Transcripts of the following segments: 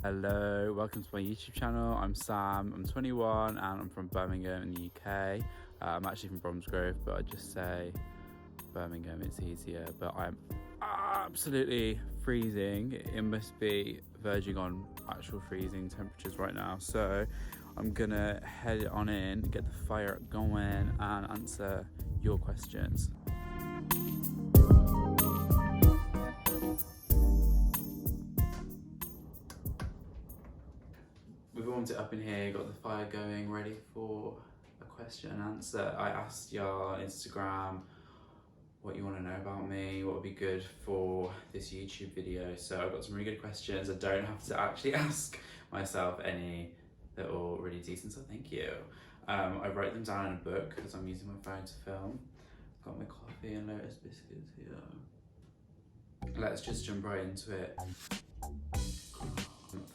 Hello, welcome to my YouTube channel. I'm Sam, I'm 21 and I'm from Birmingham in the UK. I'm actually from Bromsgrove, but I just say Birmingham, it's easier. But I'm absolutely freezing. It must be verging on actual freezing temperatures right now. So I'm gonna head on in, get the fire going and answer your questions. We've warmed it up in here, got the fire going, ready for a question and answer. I asked y'all on Instagram what you want to know about me, what would be good for this YouTube video. So I've got some really good questions. I don't have to actually ask myself any. They're all really decent, so thank you. I wrote them down in a book because I'm using my phone to film. Got my coffee and Lotus biscuits here. Let's just jump right into it.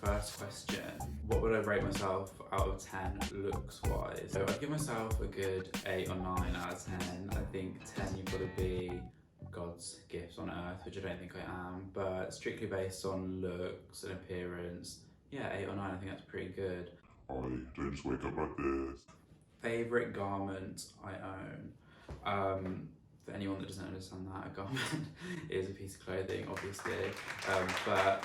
First question, what would I rate myself out of 10 looks wise? So I'd give myself a good 8 or 9 out of 10. I think 10 you've got to be God's gift on earth, which I don't think I am, but strictly based on looks and appearance, yeah, 8 or 9, I think that's pretty good. I don't just wake up like this. Favourite garment I own? For anyone that doesn't understand that, a garment is a piece of clothing, obviously, but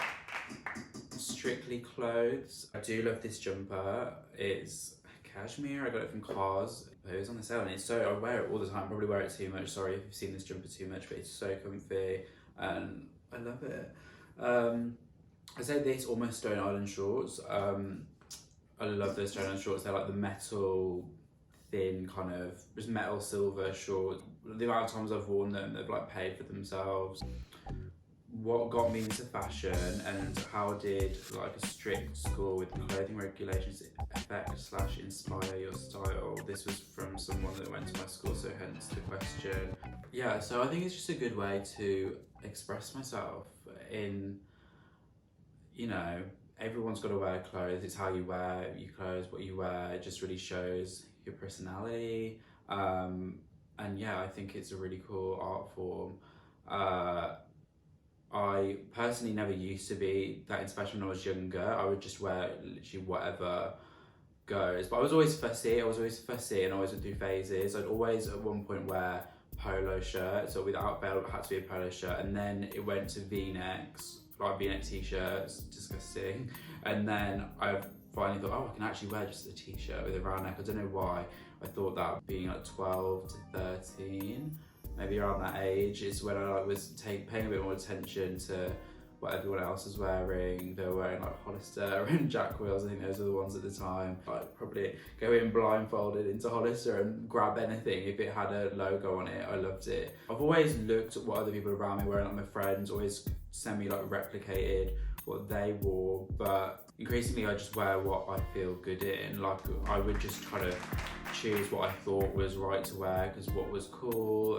strictly clothes. I do love this jumper. It's cashmere. I got it from Cars. It was on the sale and it's so, I wear it all the time. Probably wear it too much. Sorry if you've seen this jumper too much, but it's so comfy and I love it. I say this almost Stone Island shorts. I love those Stone Island shorts. They're like the metal, thin kind of, just metal silver shorts. The amount of times I've worn them, they've like paid for themselves. What got me into fashion and how did like a strict school with clothing regulations affect / inspire your style? This was from someone that went to my school, so hence the question. Yeah, so I think it's just a good way to express myself in, you know, everyone's got to wear clothes. It's how you wear your clothes, what you wear. It just really shows your personality. And yeah, I think it's a really cool art form. I personally never used to be that inspired when I was younger. I would just wear literally whatever goes. But I was always fussy. I always went through phases. I'd always at one point wear polo shirts, or without belt it had to be a polo shirt. And then it went to V-necks, like V-neck t-shirts, disgusting. And then I finally thought, oh, I can actually wear just a t-shirt with a round neck. I don't know why I thought that, being like 12 to 13. Maybe around that age is when I was paying a bit more attention to what everyone else was wearing. They were wearing like Hollister and Jack Wills. I think those were the ones at the time. I'd probably go in blindfolded into Hollister and grab anything if it had a logo on it. I loved it. I've always looked at what other people around me wearing, like my friends always semi like replicated what they wore, but increasingly I just wear what I feel good in. Like I would just try to choose what I thought was right to wear because what was cool,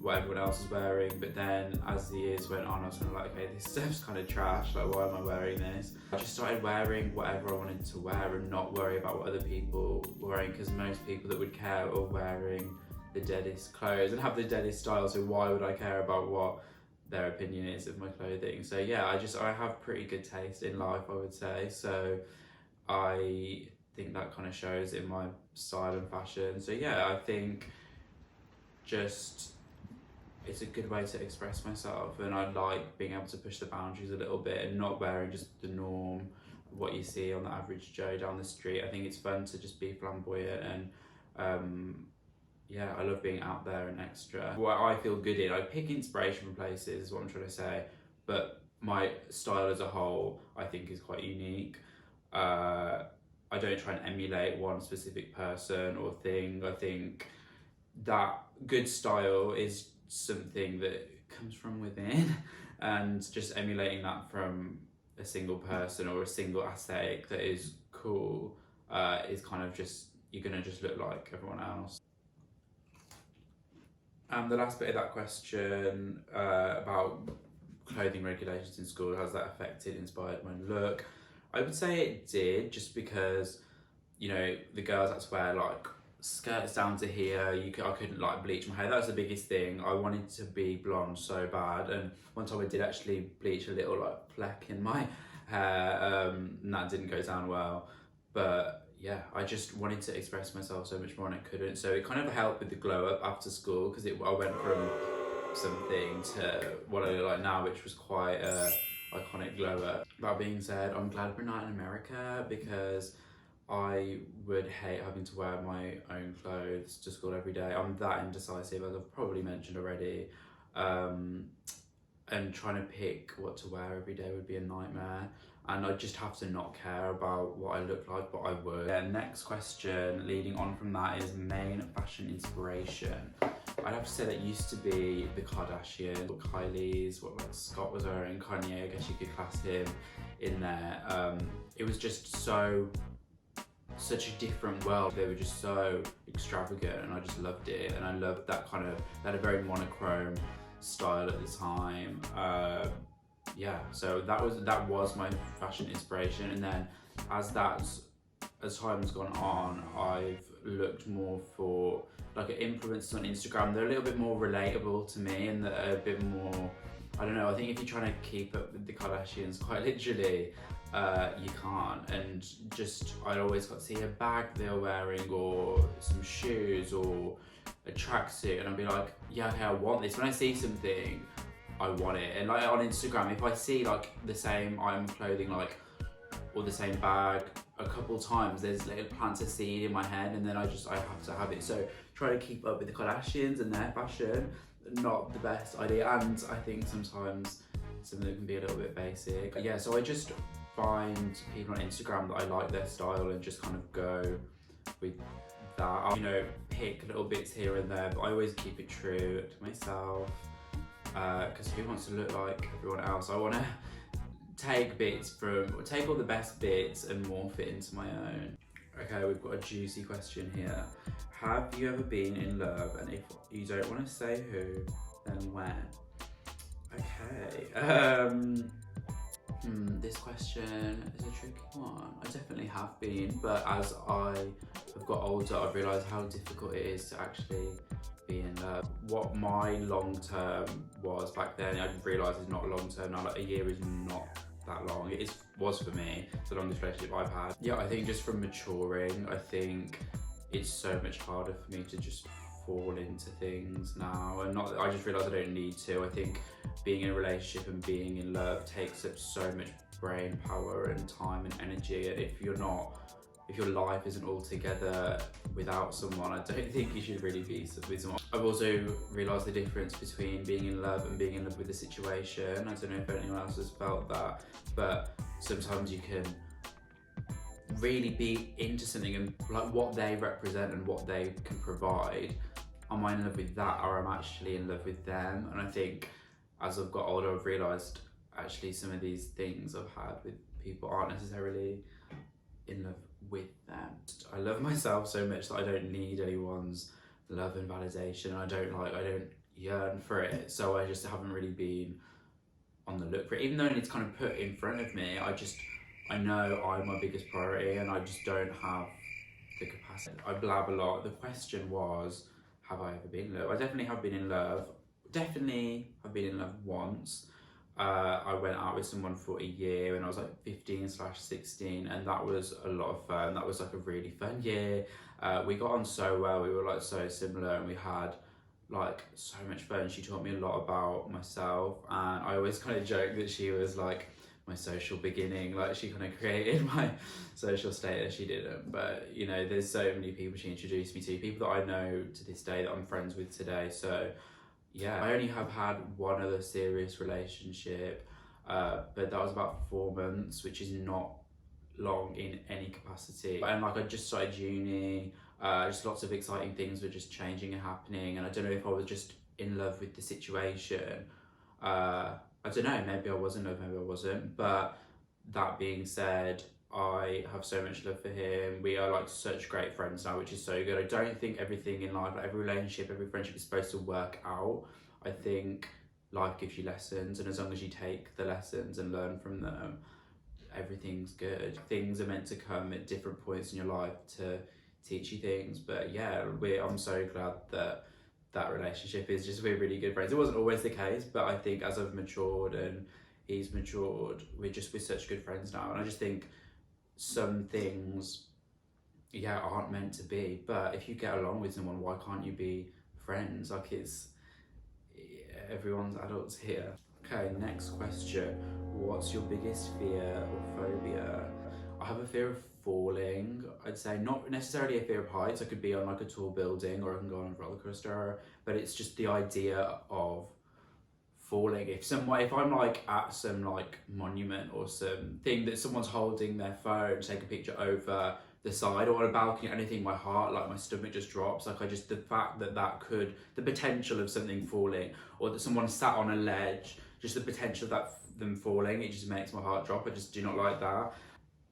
what everyone else was wearing. But then as the years went on, I was kind of like, okay, this stuff's kind of trash, like why am I wearing this? I just started wearing whatever I wanted to wear and not worry about what other people were wearing, because most people that would care are wearing the deadest clothes and have the deadest style, so why would I care about what their opinion is of my clothing? So yeah, I have pretty good taste in life, I would say. So I think that kind of shows in my style and fashion. So yeah, I think just it's a good way to express myself, and I like being able to push the boundaries a little bit and not wearing just the norm, what you see on the average Joe down the street. I think it's fun to just be flamboyant and yeah, I love being out there and extra. What I feel good in, I pick inspiration from places is what I'm trying to say, but my style as a whole I think is quite unique. I don't try and emulate one specific person or thing. I think that good style is something that comes from within, and just emulating that from a single person or a single aesthetic that is cool is kind of just, you're gonna just look like everyone else. And the last bit of that question about clothing regulations in school, has that affected, inspired my look? I would say it did, just because, you know, the girls had to wear like skirts down to here. I couldn't like bleach my hair. That was the biggest thing. I wanted to be blonde so bad, and one time I did actually bleach a little like fleck in my hair, and that didn't go down well. But yeah, I just wanted to express myself so much more and I couldn't. So it kind of helped with the glow up after school because I went from something to what I look like now, which was quite a iconic glow up. That being said, I'm glad we're not in America because I would hate having to wear my own clothes to school every day. I'm that indecisive, as I've probably mentioned already. And trying to pick what to wear every day would be a nightmare. And I just have to not care about what I look like, but I would. Yeah, next question, leading on from that, is main fashion inspiration. I'd have to say that used to be the Kardashians, or Kylie's, what like Scott was wearing, Kanye, I guess you could class him in there. It was just such a different world. They were just so extravagant and I just loved it. And I loved that kind of, they had a very monochrome style at the time. Yeah, so that was my fashion inspiration. And then as time's gone on, I've looked more for like influencers on Instagram. They're a little bit more relatable to me and they're a bit more, I don't know, I think if you're trying to keep up with the Kardashians, quite literally, you can't. And just, I always got to see a bag they were wearing or some shoes or a tracksuit and I'd be like, yeah, okay, I want this. When I see something, I want it. And like on Instagram, if I see like the same item of clothing, like, or the same bag a couple times, there's little plants a seed in my head and then I have to have it. So try to keep up with the Kardashians and their fashion, not the best idea. And I think sometimes some of them can be a little bit basic. Yeah, so I just find people on Instagram that I like their style and just kind of go with that. I'll, pick little bits here and there, but I always keep it true to myself because who wants to look like everyone else? I want to take all the best bits and morph it into my own. Okay, we've got a juicy question here. Have you ever been in love? And if you don't want to say who, then when? Okay. This question is a tricky one. I definitely have been, but as I have got older, I've realised how difficult it is to actually be in love. What my long term was back then, I didn't realise is not long term now. Like a year is not that long. It was for me. It's the longest relationship I've had. Yeah, I think just from maturing, I think it's so much harder for me to just fall into things now, and I just realised I don't need to. I think being in a relationship and being in love takes up so much brain power and time and energy, and if your life isn't all together without someone, I don't think you should really be with someone. I've also realised the difference between being in love and being in love with the situation. I don't know if anyone else has felt that, but sometimes you can really be into something and like what they represent and what they can provide. Am I in love with that, or am I actually in love with them? And I think as I've got older, I've realised actually some of these things I've had with people aren't necessarily in love with them. I love myself so much that I don't need anyone's love and validation. I don't yearn for it. So I just haven't really been on the look for it. Even though it's kind of put in front of me, I know I'm my biggest priority and I just don't have the capacity. I blab a lot. The question was, have I ever been in love? I definitely have been in love. Definitely have been in love once. I went out with someone for a year when I was like 15/16 and that was a lot of fun. That was like a really fun year. We got on so well. We were like so similar and we had like so much fun. She taught me a lot about myself and I always kind of joke that she was like my social beginning, like she kind of created my social status. She didn't, but there's so many people she introduced me to, people that I know to this day that I'm friends with today. So yeah, I only have had one other serious relationship, but that was about 4 months, which is not long in any capacity. And like I just started uni, just lots of exciting things were just changing and happening, and I don't know if I was just in love with the situation. I don't know, maybe I was in love, maybe I wasn't, but that being said, I have so much love for him. We are like such great friends now, which is so good. I don't think everything in life, like every relationship, every friendship is supposed to work out. I think life gives you lessons, and as long as you take the lessons and learn from them, everything's good. Things are meant to come at different points in your life to teach you things, but yeah, I'm so glad that relationship is just, we're really good friends. It wasn't always the case, but I think as I've matured and he's matured. We're such good friends now, and I just think some things, yeah, aren't meant to be. But if you get along with someone, why can't you be friends? Like, everyone's adults here. Okay, next question. What's your biggest fear or phobia? I have a fear of falling. I'd say not necessarily a fear of heights. I could be on like a tall building, or I can go on a roller coaster, but it's just the idea of falling. If I'm like at some like monument or some thing that someone's holding their phone, take a picture over the side or on a balcony, anything, my heart, like my stomach just drops. Like the fact that the potential of something falling, or that someone sat on a ledge, just the potential of them falling, it just makes my heart drop. I just do not like that.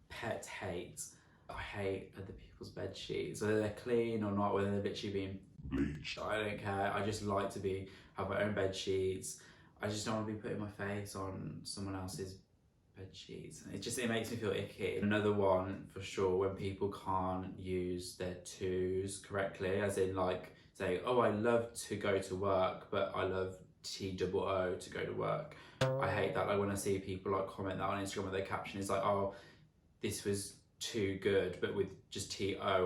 Pet hate. I hate other people's bed sheets, whether they're clean or not, whether they're literally being bleached. I don't care. I just like to have my own bed sheets. I just don't want to be putting my face on someone else's bed sheets. It makes me feel icky. Another one for sure, when people can't use their twos correctly, as in like say, oh, I love to go to work, but I love TOO to go to work. I hate that. Like when I see people like comment that on Instagram where their caption is like, oh, this was too good, but with just TO, I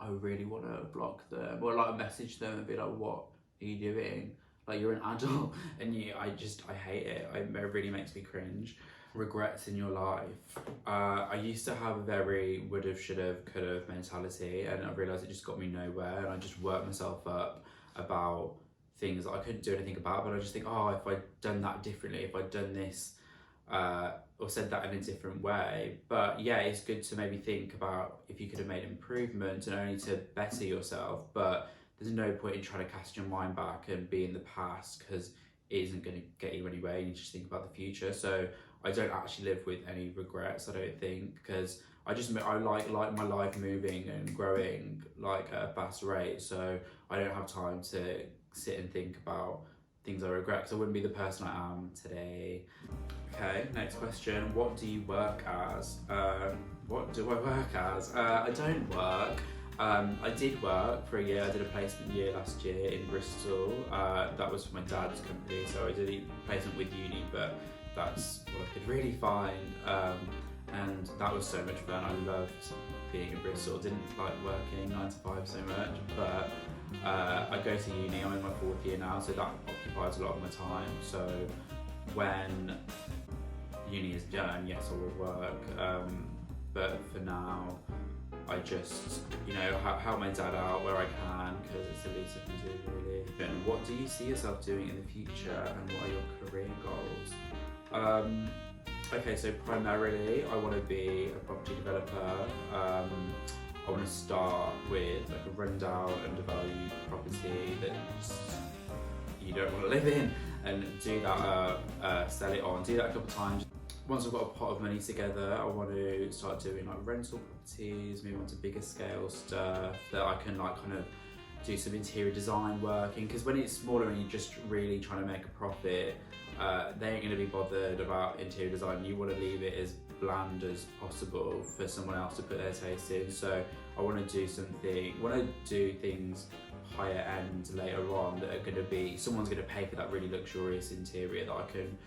really want to block them, or like message them and be like, what are you doing? Like, you're an adult, and I hate it. It really makes me cringe. Regrets in your life. I used to have a very would've, should've, could've mentality, and I realised it just got me nowhere, and I just worked myself up about things that I couldn't do anything about, but I just think, oh, if I'd done that differently, if I'd done this, or said that in a different way. But yeah, it's good to maybe think about if you could have made improvements and only to better yourself, but there's no point in trying to cast your mind back and be in the past, because it isn't going to get you anywhere. You just think about the future. So I don't actually live with any regrets, I don't think, because I like my life moving and growing like at a fast rate. So I don't have time to sit and think about things I regret, because I wouldn't be the person I am today. Okay, next question. What do you work as? What do I work as? I don't work. I did work for a year. I did a placement year last year in Bristol. That was for my dad's company, so I did a placement with uni, but that's what I could really find. And that was so much fun. I loved being in Bristol. Didn't like working 9 to 5 so much, but I go to uni. I'm in my 4th year now, so that occupies a lot of my time. So when uni is done, yes, I will work. But for now, I just, help my dad out where I can, because it's the least I can do, really. And what do you see yourself doing in the future, and what are your career goals? Okay, so primarily I want to be a property developer. I want to start with like a rundown, undervalued property that you don't want to live in, and do that, sell it on, do that a couple of times. Once I've got a pot of money together, I want to start doing like rental properties, move on to bigger scale stuff that I can like kind of do some interior design work in, because when it's smaller and you're just really trying to make a profit, they ain't going to be bothered about interior design. You want to leave it as bland as possible for someone else to put their taste in. So I want to do things higher end later on that are going to be, someone's going to pay for that really luxurious interior that I can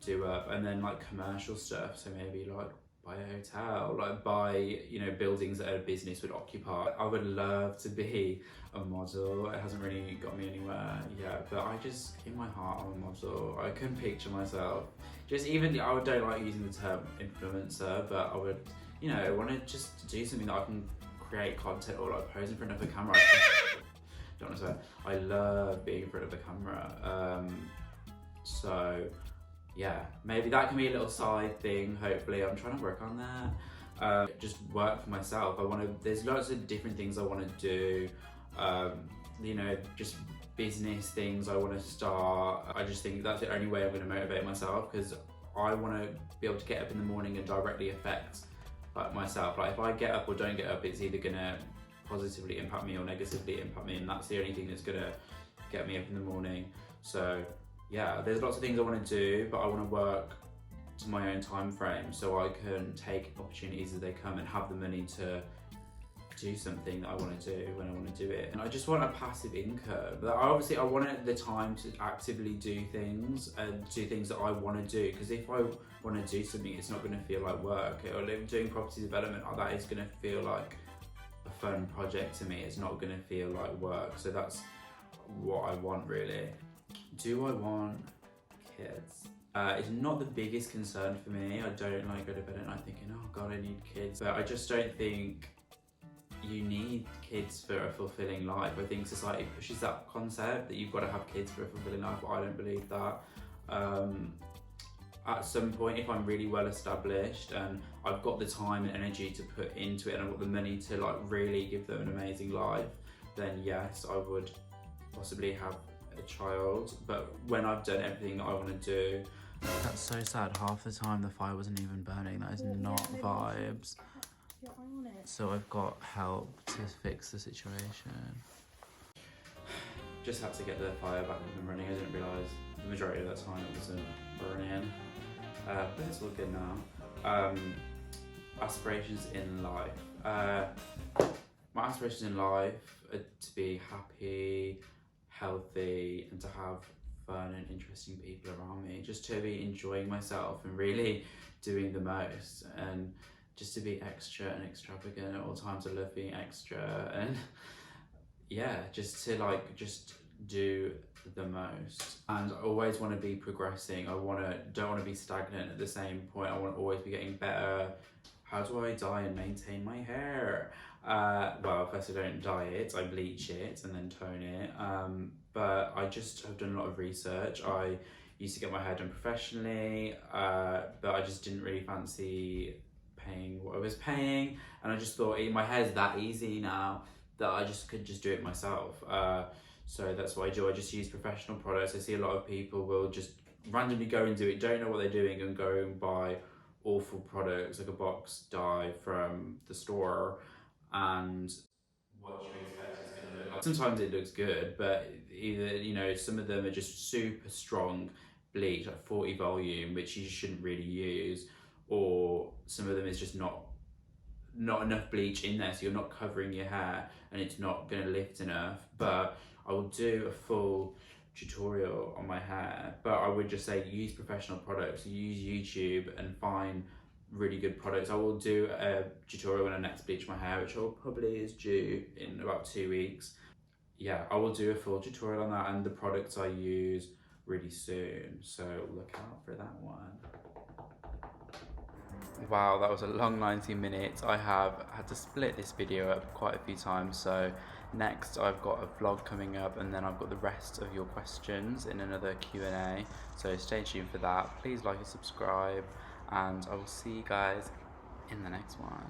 do up. And then like commercial stuff, so maybe like buy a hotel, like buy buildings that a business would occupy. I would love to be a model. It hasn't really got me anywhere yet, but I just, in my heart, I'm a model. I can picture myself I don't like using the term influencer, but I would want to just do something that I can create content, or like pose in front of a camera. Don't want to say, I love being in front of the camera. So yeah, maybe that can be a little side thing. Hopefully, I'm trying to work on that. Just work for myself. There's lots of different things I want to do. Just business things I want to start. I just think that's the only way I'm going to motivate myself, because I want to be able to get up in the morning and directly affect like myself. Like if I get up or don't get up, it's either going to positively impact me or negatively impact me, and that's the only thing that's going to get me up in the morning. So yeah, there's lots of things I want to do, but I want to work to my own time frame so I can take opportunities as they come and have the money to do something that I want to do when I want to do it. And I just want a passive income. But obviously I want the time to actively do things and do things that I want to do, because if I want to do something, it's not going to feel like work. Or doing property development, that is going to feel like a fun project to me. It's not going to feel like work. So that's what I want, really. Do I want kids? It's not the biggest concern for me. I don't like go to bed at night thinking, oh God, I need kids. But I just don't think you need kids for a fulfilling life. I think society pushes that concept that you've got to have kids for a fulfilling life, but I don't believe that. At some point, if I'm really well established and I've got the time and energy to put into it and I've got the money to like really give them an amazing life, then yes, I would possibly have a child. But when I've done everything that I want to do. That's so sad. Half the time the fire wasn't even burning. That is not vibes. So I've got help to fix the situation. Just had to get the fire back up and running. I didn't realise the majority of that time it wasn't burning. But it's all good now. Aspirations in life. My aspirations in life are to be happy, healthy, and to have fun and interesting people around me. Just to be enjoying myself and really doing the most, and just to be extra and extravagant at all times. I love being extra, and yeah, just to do the most. And I always want to be progressing. Don't want to be stagnant at the same point. I want to always be getting better. How do I dye and maintain my hair? Well, first I don't dye it, I bleach it and then tone it. But I just have done a lot of research. I used to get my hair done professionally, but I just didn't really fancy paying what I was paying, and I just thought my hair's that easy now that I just could just do it myself. So that's what I do. I just use professional products. I see a lot of people will just randomly go and do it, don't know what they're doing, and go and buy awful products like a box dye from the store, and what you expect is going to look like. Sometimes it looks good, but either some of them are just super strong bleach, like 40 volume, which you shouldn't really use, or some of them is just not enough bleach in there, so you're not covering your hair and it's not going to lift enough. But I will do a full tutorial on my hair, but I would just say use professional products, use YouTube and find really good products. I will do a tutorial when I next bleach my hair, which probably is due in about 2 weeks. Yeah, I will do a full tutorial on that and the products I use really soon, so look out for that one. Wow, that was a long 90 minutes. I have had to split this video up quite a few times, so next I've got a vlog coming up, and then I've got the rest of your questions in another Q&A, so stay tuned for that. Please like and subscribe, and I will see you guys in the next one.